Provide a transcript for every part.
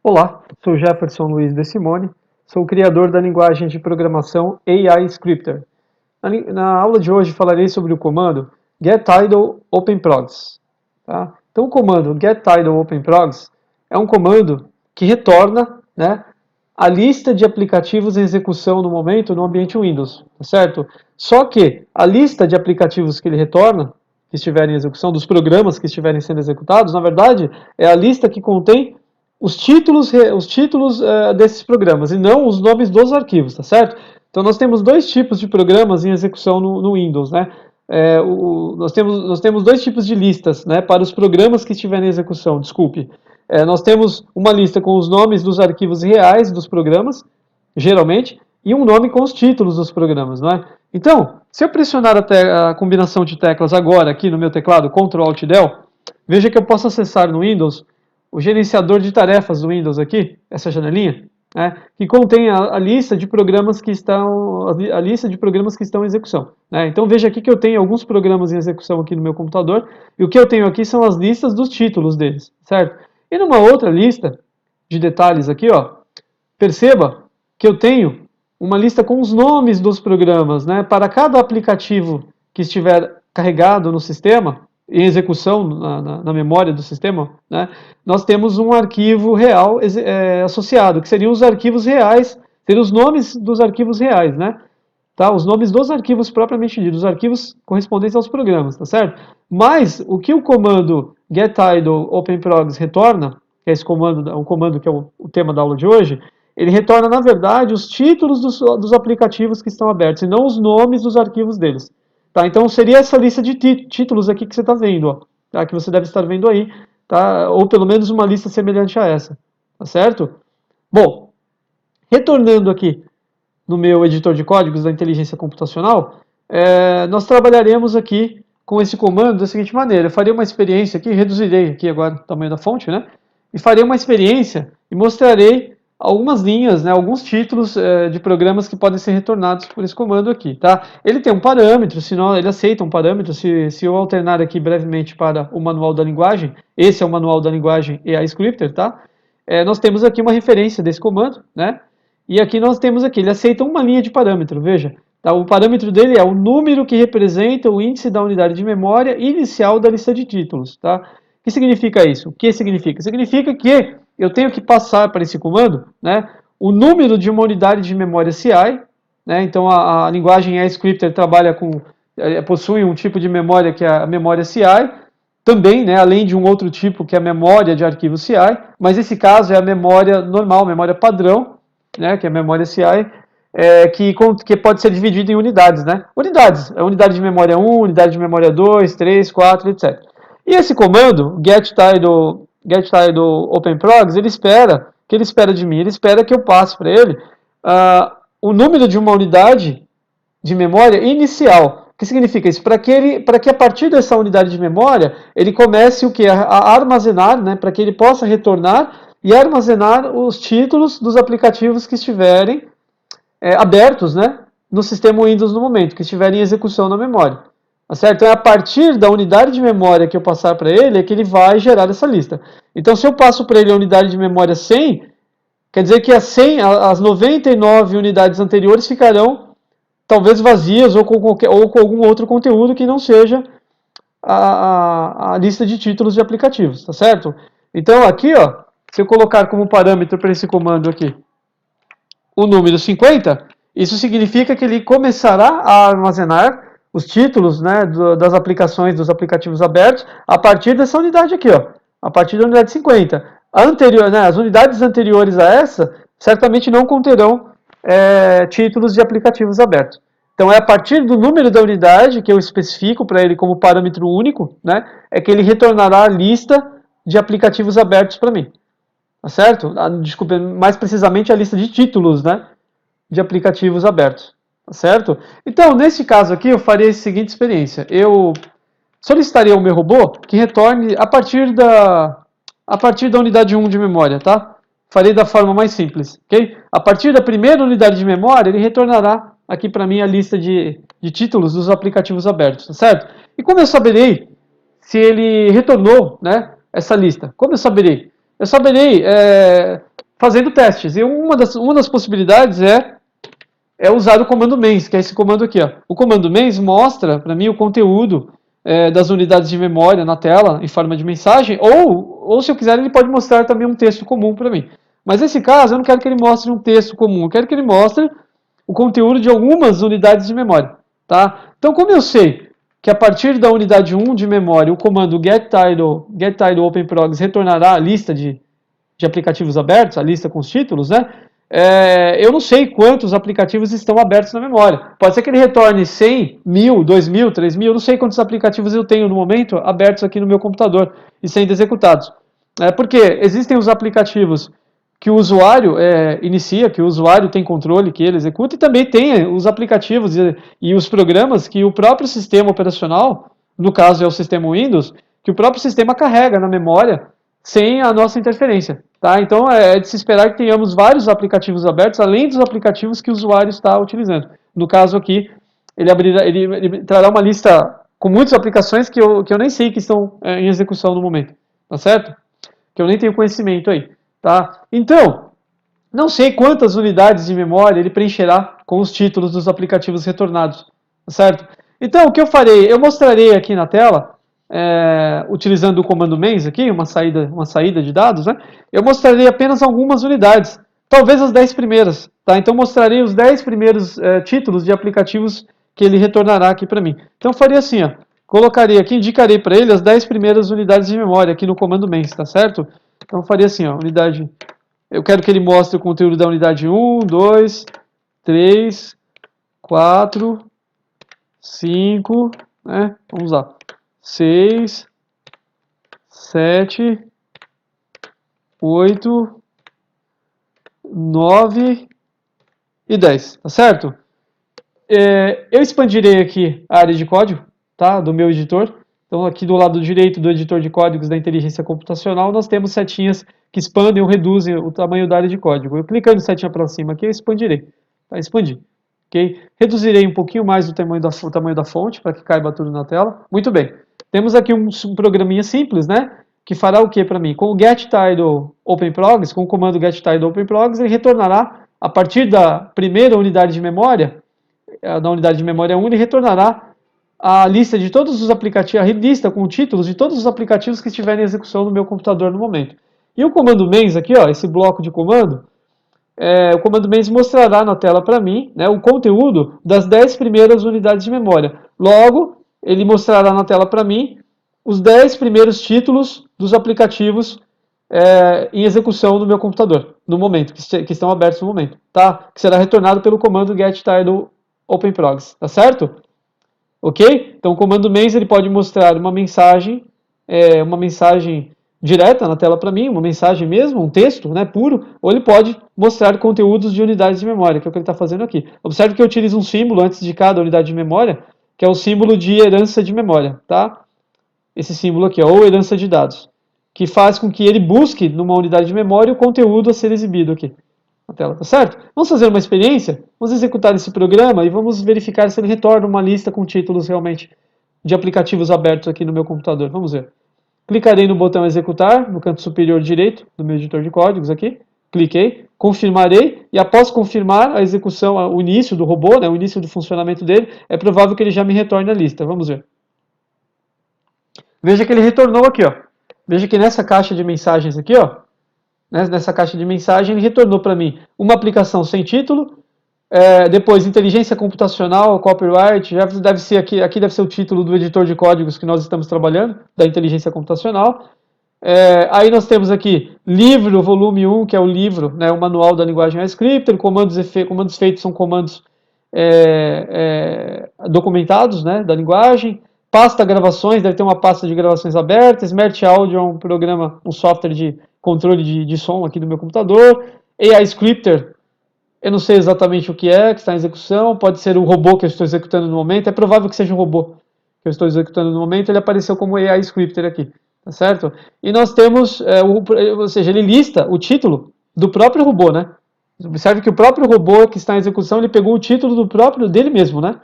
Olá, sou Jefferson Luiz De Simone, sou o criador da linguagem de programação AI Scripter. Na aula de hoje falarei sobre o comando getIdle openprogs. Tá? Então o comando getIdle openprogs é um comando que retorna, né, a lista de aplicativos em execução no momento no ambiente Windows, tá certo? Só que a lista de aplicativos que ele retorna, que estiverem em execução, dos programas que estiverem sendo executados, na verdade, é a lista que contém os títulos desses programas e não os nomes dos arquivos, tá certo? Então nós temos dois tipos de programas em execução no Windows, né? Nós temos dois tipos de listas, né, para os programas que estiverem em execução, desculpe. Nós temos uma lista com os nomes dos arquivos reais dos programas, geralmente, e um nome com os títulos dos programas, não é? Então, se eu pressionar a combinação de teclas agora aqui no meu teclado, Ctrl Alt Del, veja que eu posso acessar no Windows o gerenciador de tarefas do Windows aqui, essa janelinha, né, que contém a lista de programas que estão em execução. Né? Então veja aqui que eu tenho alguns programas em execução aqui no meu computador, e o que eu tenho aqui são as listas dos títulos deles, certo? E numa outra lista de detalhes aqui, ó, perceba que eu tenho uma lista com os nomes dos programas, né? Para cada aplicativo que estiver carregado no sistema, em execução na memória do sistema, né? Nós temos um arquivo real associado, que seriam os arquivos reais, seriam os nomes dos arquivos reais, né? Tá? Os nomes dos arquivos propriamente ditos, os arquivos correspondentes aos programas, tá certo? Mas o que o comando getIdle openprogs retorna, que é esse comando, um comando que é o tema da aula de hoje, ele retorna, na verdade, os títulos dos aplicativos que estão abertos, e não os nomes dos arquivos deles. Tá? Então seria essa lista de títulos aqui que você está vendo, ó, tá? Que você deve estar vendo aí, tá? Ou pelo menos uma lista semelhante a essa, tá certo? Bom, retornando aqui no meu editor de códigos da inteligência computacional, nós trabalharemos aqui com esse comando da seguinte maneira. Eu farei uma experiência aqui, reduzirei aqui agora o tamanho da fonte, né? E farei uma experiência e mostrarei algumas linhas, né, alguns títulos de programas que podem ser retornados por esse comando aqui, tá? Ele tem um parâmetro, ele aceita um parâmetro, se eu alternar aqui brevemente para o manual da linguagem, esse é o manual da linguagem AI Scripter, tá? Nós temos aqui uma referência desse comando, né? E aqui nós temos aqui, ele aceita uma linha de parâmetro, veja. Tá? O parâmetro dele é o número que representa o índice da unidade de memória inicial da lista de títulos. Tá? O que significa isso? O que significa? Significa que eu tenho que passar para esse comando, né, o número de uma unidade de memória CI, né, então a linguagem AScripter trabalha possui um tipo de memória que é a memória CI, também, né, além de um outro tipo que é a memória de arquivo CI, mas esse caso é a memória normal, memória padrão, né, que é a memória CI, que pode ser dividida em unidades, né? Unidades, a unidade de memória 1, unidade de memória 2, 3, 4, etc. E esse comando, getIdle openprogs, ele espera de mim? Ele espera que eu passe para ele o número de uma unidade de memória inicial. O que significa isso? Para que a partir dessa unidade de memória, ele comece o que? A armazenar, né, para que ele possa retornar e armazenar os títulos dos aplicativos que estiverem abertos, né, no sistema Windows no momento, que estiverem em execução na memória. Tá certo? Então é a partir da unidade de memória que eu passar para ele é que ele vai gerar essa lista. Então se eu passo para ele a unidade de memória 100, quer dizer que as 99 unidades anteriores ficarão talvez vazias ou com algum outro conteúdo que não seja a lista de títulos de aplicativos, tá certo? Então aqui, ó, se eu colocar como parâmetro para esse comando aqui o número 50, isso significa que ele começará a armazenar os títulos, né, das aplicações, dos aplicativos abertos, a partir dessa unidade aqui, ó, a partir da unidade 50. As unidades anteriores a essa certamente não conterão títulos de aplicativos abertos. Então é a partir do número da unidade que eu especifico para ele como parâmetro único, né, é que ele retornará a lista de aplicativos abertos para mim. Tá certo? Desculpa, mais precisamente a lista de títulos, né, de aplicativos abertos. Tá certo? Então, nesse caso aqui, eu faria a seguinte experiência. Eu solicitaria ao meu robô que retorne a partir da unidade 1 de memória, tá? Farei da forma mais simples, ok? A partir da primeira unidade de memória, ele retornará aqui para mim a lista de títulos dos aplicativos abertos, tá certo? E como eu saberei se ele retornou, né, essa lista? Como eu saberei? Eu saberei fazendo testes. E uma das possibilidades é usar o comando mens, que é esse comando aqui. Ó. O comando mens mostra para mim o conteúdo das unidades de memória na tela em forma de mensagem, ou se eu quiser ele pode mostrar também um texto comum para mim. Mas nesse caso eu não quero que ele mostre um texto comum, eu quero que ele mostre o conteúdo de algumas unidades de memória. Tá? Então como eu sei que a partir da unidade 1 de memória o comando getTitle OpenProgs retornará a lista de aplicativos abertos, a lista com os títulos, né? Eu não sei quantos aplicativos estão abertos na memória. Pode ser que ele retorne 100, 1000, 2000, 3000, eu não sei quantos aplicativos eu tenho no momento abertos aqui no meu computador e sendo executados. Porque existem os aplicativos que o usuário inicia, que o usuário tem controle, que ele executa, e também tem os aplicativos e os programas que o próprio sistema operacional, no caso é o sistema Windows, que o próprio sistema carrega na memória sem a nossa interferência. Tá? Então é de se esperar que tenhamos vários aplicativos abertos, além dos aplicativos que o usuário está utilizando. No caso aqui, ele trará uma lista com muitas aplicações que eu nem sei que estão em execução no momento. Tá certo? Que eu nem tenho conhecimento aí. Tá? Então, não sei quantas unidades de memória ele preencherá com os títulos dos aplicativos retornados. Tá certo? Então, o que eu farei? Eu mostrarei aqui na tela utilizando o comando mens aqui, uma saída de dados, né? Eu mostrarei apenas algumas unidades, talvez as 10 primeiras, tá? Então mostrarei os 10 primeiros títulos de aplicativos que ele retornará aqui para mim. Então faria assim, ó, colocaria aqui, indicarei para ele as 10 primeiras unidades de memória aqui no comando mens, tá certo? Então faria assim, ó, unidade, eu quero que ele mostre o conteúdo da unidade 1, 2, 3, 4, 5, né? Vamos lá. 6, 7, 8, 9 e 10, tá certo? Eu expandirei aqui a área de código, tá, do meu editor. Então aqui do lado direito do editor de códigos da inteligência computacional, nós temos setinhas que expandem ou reduzem o tamanho da área de código. Eu clicando setinha para cima aqui, eu expandirei. Tá, expandir. Okay? Reduzirei um pouquinho mais o tamanho da fonte, para que caiba tudo na tela. Muito bem. Temos aqui um programinha simples, né? Que fará o que para mim? Com o getTitle OpenProgs, com o comando getTitle OpenProgs, ele retornará, a partir da primeira unidade de memória, da unidade de memória 1, ele retornará a lista de todos os aplicativos, a lista com títulos de todos os aplicativos que estiverem em execução no meu computador no momento. E o comando mens aqui, ó, esse bloco de comando, o comando mens mostrará na tela para mim, né, o conteúdo das 10 primeiras unidades de memória. Logo, ele mostrará na tela para mim os 10 primeiros títulos dos aplicativos em execução no meu computador, no momento, que estão abertos no momento, tá? Que será retornado pelo comando getTitle OpenProgs, tá certo? Ok? Então o comando mens ele pode mostrar uma mensagem direta na tela para mim, uma mensagem mesmo, um texto, né, puro, ou ele pode mostrar conteúdos de unidades de memória, que é o que ele está fazendo aqui. Observe que eu utilizo um símbolo antes de cada unidade de memória, que é o símbolo de herança de memória, tá? Esse símbolo aqui, ou herança de dados, que faz com que ele busque numa unidade de memória o conteúdo a ser exibido aqui na tela, tá certo? Vamos fazer uma experiência? Vamos executar esse programa e vamos verificar se ele retorna uma lista com títulos realmente de aplicativos abertos aqui no meu computador. Vamos ver. Clicarei no botão executar, no canto superior direito do meu editor de códigos aqui. Cliquei, confirmarei, e após confirmar a execução, o início do robô, né, o início do funcionamento dele, é provável que ele já me retorne a lista. Vamos ver. Veja que ele retornou aqui, ó. Veja que nessa caixa de mensagens aqui, ó, nessa caixa de mensagem, ele retornou para mim uma aplicação sem título, depois inteligência computacional, copyright, já deve ser aqui deve ser o título do editor de códigos que nós estamos trabalhando, da inteligência computacional. Aí nós temos aqui livro, volume 1, que é o livro, né, o manual da linguagem JavaScript, comandos feitos são comandos documentados, né, da linguagem. Pasta gravações, deve ter uma pasta de gravações aberta. Smart Audio é um programa, um software de controle de som aqui do meu computador. AI Scripter, eu não sei exatamente o que está em execução, pode ser o robô que eu estou executando no momento, é provável que seja o robô que eu estou executando no momento, ele apareceu como AI Scripter aqui, tá certo? E nós temos, ou seja, ele lista o título do próprio robô, né? Observe que o próprio robô que está em execução, ele pegou o título dele mesmo, né?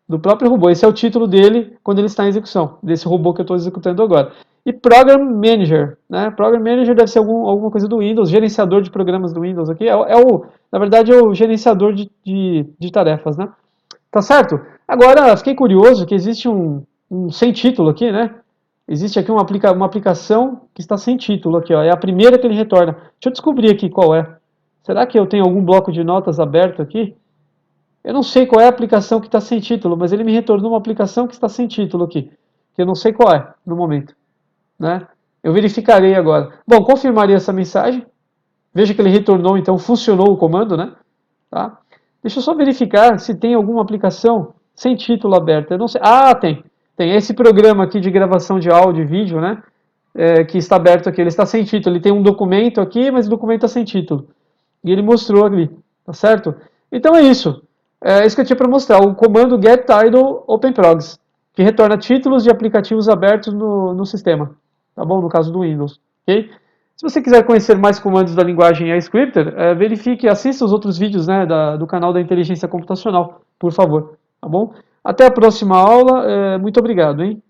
Do próprio robô. Esse é o título dele quando ele está em execução, desse robô que eu estou executando agora. E Program Manager, né? Program Manager deve ser alguma coisa do Windows, gerenciador de programas do Windows aqui, na verdade é o gerenciador de tarefas, né? Tá certo? Agora, fiquei curioso que existe um sem título aqui, né? Existe aqui uma aplicação que está sem título aqui, ó. É a primeira que ele retorna. Deixa eu descobrir aqui qual é. Será que eu tenho algum bloco de notas aberto aqui? Eu não sei qual é a aplicação que está sem título, mas ele me retornou uma aplicação que está sem título aqui, que eu não sei qual é no momento, né? Eu verificarei agora. Bom, confirmarei essa mensagem. Veja que ele retornou, então funcionou o comando, né? Tá? Deixa eu só verificar se tem alguma aplicação sem título aberto. Eu não sei. Ah, tem. Tem esse programa aqui de gravação de áudio e vídeo, né? Que está aberto aqui. Ele está sem título. Ele tem um documento aqui, mas o documento está sem título. E ele mostrou ali, tá certo? Então é isso. É isso que eu tinha para mostrar. O comando getTitle OpenProgs, que retorna títulos de aplicativos abertos no sistema. Tá bom? No caso do Windows. Ok? Se você quiser conhecer mais comandos da linguagem iScripter, verifique e assista os outros vídeos, né, do canal da Inteligência Computacional, por favor. Tá bom? Até a próxima aula. Muito obrigado, hein?